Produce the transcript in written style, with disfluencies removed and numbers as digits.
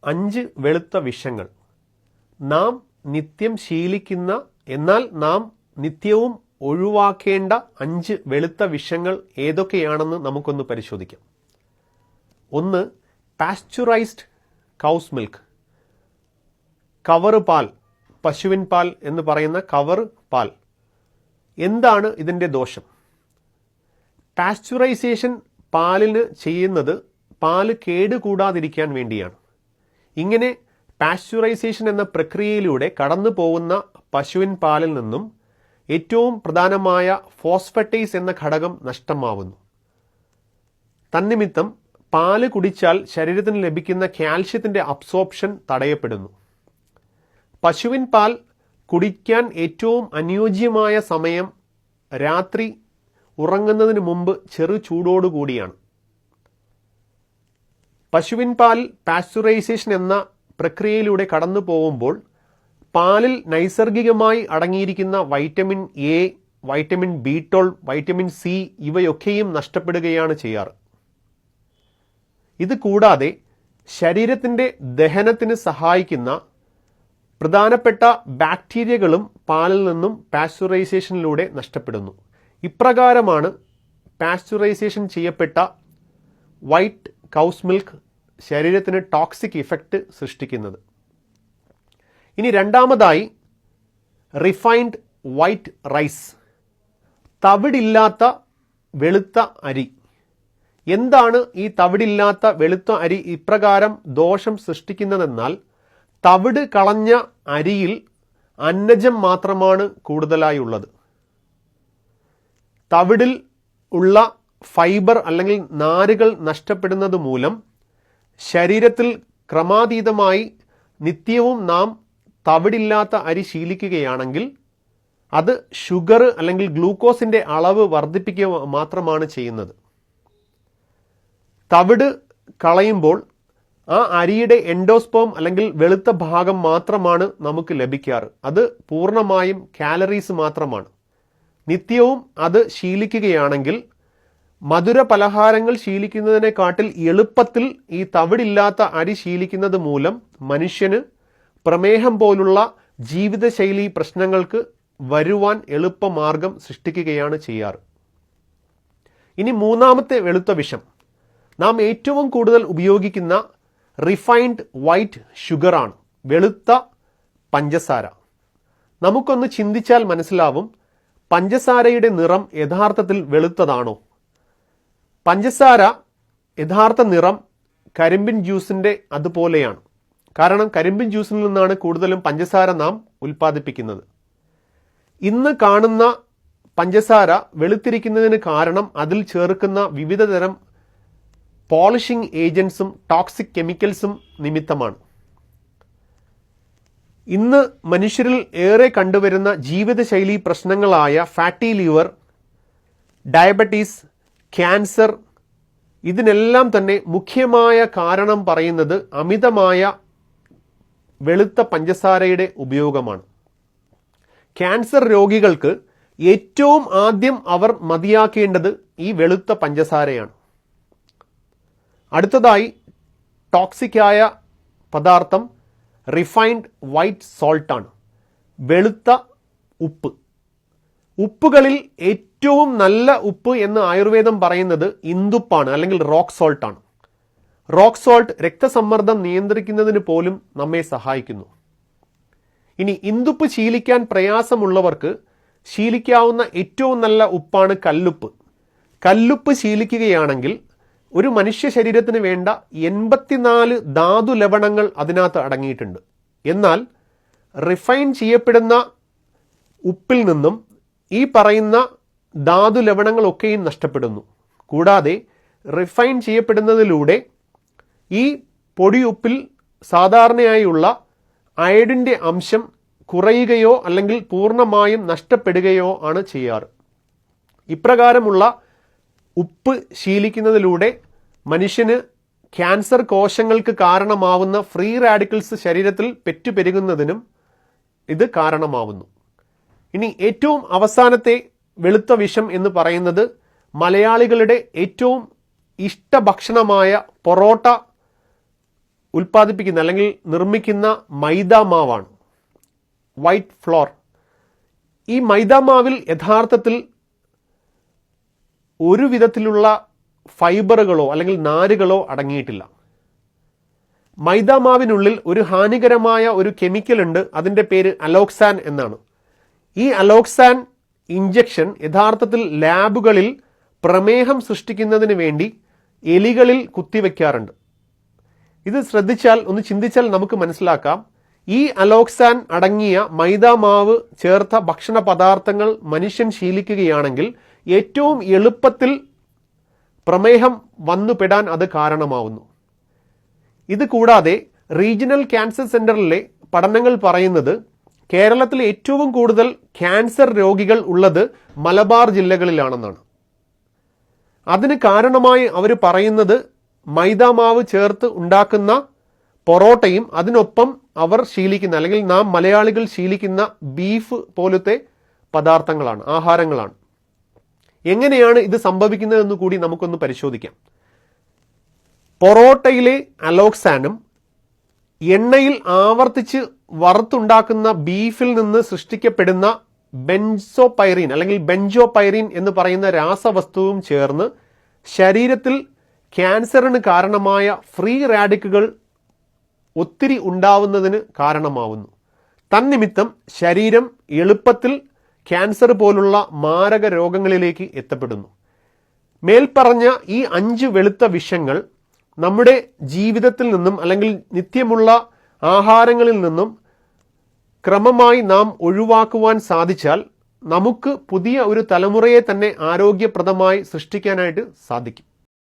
5 വെളുത്ത വിഷങ്ങൾ. നാം നിത്യം ശീലിക്കുന്ന എന്നാൽ നാം നിത്യവും ഒഴിവാക്കേണ്ട 5 വെളുത്ത വിഷങ്ങൾ ഏതൊക്കെയാണെന്ന് നമുക്കൊന്ന് പരിശോധിക്കാം. 1. Pasteurised cows milk. കവറ് പാൽ, പശുവിൻ പാൽ എന്ന് പറയുന്ന കവർ പാൽ. എന്താണ് ഇതിൻ്റെ ദോഷം? പാസ്ചറൈസേഷൻ പാലിന് ചെയ്യുന്നത് പാല് കേടുകൂടാതിരിക്കാൻ വേണ്ടിയാണ്. ഇങ്ങനെ പാസ്ചറൈസേഷൻ എന്ന പ്രക്രിയയിലൂടെ കടന്നു പോകുന്ന പശുവിൻ പാലിൽ നിന്നും ഏറ്റവും പ്രധാനമായ ഫോസ്ഫറ്റേസ് എന്ന ഘടകം നഷ്ടമാവുന്നു. തന്നിമിത്തം പാല് കുടിച്ചാൽ ശരീരത്തിന് ലഭിക്കുന്ന കാൽഷ്യത്തിൻ്റെ അബ്സോർപ്ഷൻ തടയപ്പെടുന്നു. പശുവിൻ പാൽ കുടിക്കാൻ ഏറ്റവും അനുയോജ്യമായ സമയം രാത്രി ഉറങ്ങുന്നതിന് മുമ്പ് ചെറു ചൂടോടുകൂടിയാണ്. പശുവിൻ പാൽ പാസ്ചറൈസേഷൻ എന്ന പ്രക്രിയയിലൂടെ കടന്നു പോകുമ്പോൾ പാലിൽ നൈസർഗികമായി അടങ്ങിയിരിക്കുന്ന vitamin A, vitamin B12, vitamin C ഇവയൊക്കെയും നഷ്ടപ്പെടുകയാണ് ചെയ്യാറ്. ഇത് കൂടാതെ ശരീരത്തിൻ്റെ ദഹനത്തിന് സഹായിക്കുന്ന പ്രധാനപ്പെട്ട ബാക്ടീരിയകളും പാലിൽ നിന്നും പാസ്ചറൈസേഷനിലൂടെ നഷ്ടപ്പെടുന്നു. ഇപ്രകാരമാണ് പാസ്ചറൈസേഷൻ ചെയ്യപ്പെട്ട വൈറ്റ് കൗസ് മിൽക്ക് ശരീരത്തിന് ടോക്സിക് ഇഫക്റ്റ് സൃഷ്ടിക്കുന്നത്. ഇനി രണ്ടാമതായി റിഫൈൻഡ് വൈറ്റ് റൈസ്, തവിടില്ലാത്ത വെളുത്ത അരി. എന്താണ് ഈ തവിടില്ലാത്ത വെളുത്ത അരി ഇപ്രകാരം ദോഷം സൃഷ്ടിക്കുന്നതെന്നാൽ തവിട് കളഞ്ഞ അരിയിൽ അന്നജം മാത്രമാണ് കൂടുതലായി ഉള്ളത്. തവിടിൽ ഉള്ള ഫൈബർ അല്ലെങ്കിൽ നാരുകൾ നഷ്ടപ്പെടുന്നത് മൂലം ശരീരത്തിൽ ക്രമാതീതമായി നിത്യവും നാം തവിടില്ലാത്ത അരി ശീലിക്കുകയാണെങ്കിൽ അത് ഷുഗർ അല്ലെങ്കിൽ ഗ്ലൂക്കോസിൻ്റെ അളവ് വർദ്ധിപ്പിക്കുക മാത്രമാണ് ചെയ്യുന്നത്. തവിട് കളയുമ്പോൾ ആ അരിയുടെ എൻഡോസ്പേം അല്ലെങ്കിൽ വെളുത്ത ഭാഗം മാത്രമാണ് നമുക്ക് ലഭിക്കാറ്. അത് പൂർണ്ണമായും കാലറീസ് മാത്രമാണ്. നിത്യവും അത് ശീലിക്കുകയാണെങ്കിൽ മധുര പലഹാരങ്ങൾ ശീലിക്കുന്നതിനെക്കാട്ടിൽ എളുപ്പത്തിൽ ഈ തവിടില്ലാത്ത അരി ശീലിക്കുന്നത് മൂലം മനുഷ്യന് പ്രമേഹം പോലുള്ള ജീവിതശൈലി പ്രശ്നങ്ങൾക്ക് വരുവാൻ എളുപ്പമാർഗം സൃഷ്ടിക്കുകയാണ് ചെയ്യാറ്. ഇനി മൂന്നാമത്തെ വെളുത്ത വിഷം നാം ഏറ്റവും കൂടുതൽ ഉപയോഗിക്കുന്ന റിഫൈൻഡ് വൈറ്റ് ഷുഗറാണ്, വെളുത്ത പഞ്ചസാര. നമുക്കൊന്ന് ചിന്തിച്ചാൽ മനസ്സിലാവും, പഞ്ചസാരയുടെ നിറം യഥാർത്ഥത്തിൽ വെളുത്തതാണോ? പഞ്ചസാര യഥാർത്ഥ നിറം കരിമ്പിൻ ജ്യൂസിൻ്റെ അതുപോലെയാണ്. കാരണം കരിമ്പിൻ ജ്യൂസിൽ നിന്നാണ് കൂടുതലും പഞ്ചസാര നാം ഉൽപ്പാദിപ്പിക്കുന്നത്. ഇന്ന് കാണുന്ന പഞ്ചസാര വെളുത്തിരിക്കുന്നതിന് കാരണം അതിൽ ചേർക്കുന്ന വിവിധ തരം പോളിഷിംഗ് ഏജൻസും ടോക്സിക് കെമിക്കൽസും നിമിത്തമാണ്. ഇന്ന് മനുഷ്യരിൽ ഏറെ കണ്ടുവരുന്ന ജീവിതശൈലി പ്രശ്നങ്ങളായ ഫാറ്റി ലിവർ, ഡയബറ്റീസ്, ക്യാൻസർ, ഇതിനെല്ലാം തന്നെ മുഖ്യമായ കാരണം പറയുന്നത് അമിതമായ വെളുത്ത പഞ്ചസാരയുടെ ഉപയോഗമാണ്. ക്യാൻസർ രോഗികൾക്ക് ഏറ്റവും ആദ്യം അവർ മതിയാക്കേണ്ടത് ഈ വെളുത്ത പഞ്ചസാരയാണ്. അടുത്തതായി ടോക്സിക്കായ പദാർത്ഥം റിഫൈൻഡ് വൈറ്റ് സോൾട്ടാണ്, വെളുത്ത ഉപ്പ്. ഉപ്പുകളിൽ ഏറ്റവും നല്ല ഉപ്പ് എന്ന് ആയുർവേദം പറയുന്നത് ഇന്ദുപ്പാണ് അല്ലെങ്കിൽ റോക്ക് സോൾട്ടാണ്. റോക്ക് സോൾട്ട് രക്തസമ്മർദ്ദം നിയന്ത്രിക്കുന്നതിന് പോലും നമ്മെ സഹായിക്കുന്നു. ഇനി ഇന്ദുപ്പ് ശീലിക്കാൻ പ്രയാസമുള്ളവർക്ക് ശീലിക്കാവുന്ന ഏറ്റവും നല്ല ഉപ്പാണ് കല്ലുപ്പ്. കല്ലുപ്പ് ശീലിക്കുകയാണെങ്കിൽ ഒരു മനുഷ്യ ശരീരത്തിന് വേണ്ട 84 ധാതു ലവണങ്ങൾ അതിനകത്ത് അടങ്ങിയിട്ടുണ്ട്. എന്നാൽ റിഫൈൻ ചെയ്യപ്പെടുന്ന ഉപ്പിൽ നിന്നും ഈ പറയുന്ന ധാതു ലവണങ്ങളൊക്കെയും നഷ്ടപ്പെടുന്നു. കൂടാതെ റിഫൈൻ ചെയ്യപ്പെടുന്നതിലൂടെ ഈ പൊടിയുപ്പിൽ സാധാരണയായുള്ള അയഡിൻ്റെ അംശം കുറയുകയോ അല്ലെങ്കിൽ പൂർണ്ണമായും നഷ്ടപ്പെടുകയോ ആണ് ചെയ്യാറ്. ഇപ്രകാരമുള്ള ഉപ്പ് ശീലിക്കുന്നതിലൂടെ മനുഷ്യന് ക്യാൻസർ കോശങ്ങൾക്ക് കാരണമാവുന്ന ഫ്രീ റാഡിക്കൽസ് ശരീരത്തിൽ പെറ്റുപെരുകുന്നതിനും ഇത് കാരണമാവുന്നു. ഇനി ഏറ്റവും അവസാനത്തെ വെളുത്ത വിഷം എന്ന് പറയുന്നത് മലയാളികളുടെ ഏറ്റവും ഇഷ്ടഭക്ഷണമായ പൊറോട്ട ഉൽപ്പാദിപ്പിക്കുന്ന അല്ലെങ്കിൽ നിർമ്മിക്കുന്ന മൈദാമാവാണ്, വൈറ്റ് ഫ്ലോർ. ഈ മൈദാമാവിൽ യഥാർത്ഥത്തിൽ ഒരു വിധത്തിലുള്ള ഫൈബറുകളോ അല്ലെങ്കിൽ നാരുകളോ അടങ്ങിയിട്ടില്ല. മൈദാമാവിനുള്ളിൽ ഒരു ഹാനികരമായ ഒരു കെമിക്കൽ ഉണ്ട്, അതിൻ്റെ പേര് അലോക്സാൻ എന്നാണ്. ഈ അലോക്സാൻ ഇഞ്ചക്ഷൻ യഥാർത്ഥത്തിൽ ലാബുകളിൽ പ്രമേഹം സൃഷ്ടിക്കുന്നതിന് വേണ്ടി എലികളിൽ കുത്തിവെക്കാറുണ്ട്. ഇത് ശ്രദ്ധിച്ചാൽ, ഒന്ന് ചിന്തിച്ചാൽ നമുക്ക് മനസ്സിലാക്കാം, ഈ അലോക്സാൻ അടങ്ങിയ മൈദാമാവ് ചേർത്ത ഭക്ഷണ പദാർത്ഥങ്ങൾ മനുഷ്യൻ ശീലിക്കുകയാണെങ്കിൽ ഏറ്റവും എളുപ്പത്തിൽ പ്രമേഹം വന്നുപെടാൻ അത് കാരണമാവുന്നു. ഇത് കൂടാതെ റീജിയണൽ ക്യാൻസർ സെന്ററിലെ പഠനങ്ങൾ പറയുന്നത് കേരളത്തിൽ ഏറ്റവും കൂടുതൽ ക്യാൻസർ രോഗികൾ ഉള്ളത് മലബാർ ജില്ലകളിലാണെന്നാണ്. അതിന് കാരണമായി അവർ പറയുന്നത് മൈദാമാവ് ചേർത്ത് ഉണ്ടാക്കുന്ന പൊറോട്ടയും അതിനൊപ്പം അവർ ശീലിക്കുന്ന അല്ലെങ്കിൽ നാം മലയാളികൾ ശീലിക്കുന്ന ബീഫ് പോലത്തെ പദാർത്ഥങ്ങളാണ്, ആഹാരങ്ങളാണ്. എങ്ങനെയാണ് ഇത് സംഭവിക്കുന്നതെന്ന് കൂടി നമുക്കൊന്ന് പരിശോധിക്കാം. പൊറോട്ടയിലെ അലോക്സാനും എണ്ണയിൽ ആവർത്തിച്ച് വറുത്തുണ്ടാക്കുന്ന ബീഫിൽ നിന്ന് സൃഷ്ടിക്കപ്പെടുന്ന ബെൻസോപൈറീൻ അല്ലെങ്കിൽ ബെൻജോപൈറീൻ എന്ന് പറയുന്ന രാസവസ്തുവും ചേർന്ന് ശരീരത്തിൽ ക്യാൻസറിന് കാരണമായ ഫ്രീ റാഡിക്കലുകൾ ഒത്തിരി ഉണ്ടാവുന്നതിന് കാരണമാവുന്നു. തന്നിമിത്തം ശരീരം എളുപ്പത്തിൽ ക്യാൻസർ പോലുള്ള മാരക രോഗങ്ങളിലേക്ക് എത്തപ്പെടുന്നു. മേൽപ്പറഞ്ഞ ഈ 5 വെളുത്ത വിഷങ്ങൾ നമ്മുടെ ജീവിതത്തിൽ നിന്നും അല്ലെങ്കിൽ നിത്യമുള്ള ആഹാരങ്ങളിൽ നിന്നും ക്രമമായി നാം ഒഴിവാക്കുവാൻ സാധിച്ചാൽ നമുക്ക് പുതിയ ഒരു തലമുറയെ തന്നെ ആരോഗ്യപ്രദമായി സൃഷ്ടിക്കാനായിട്ട് സാധിക്കും.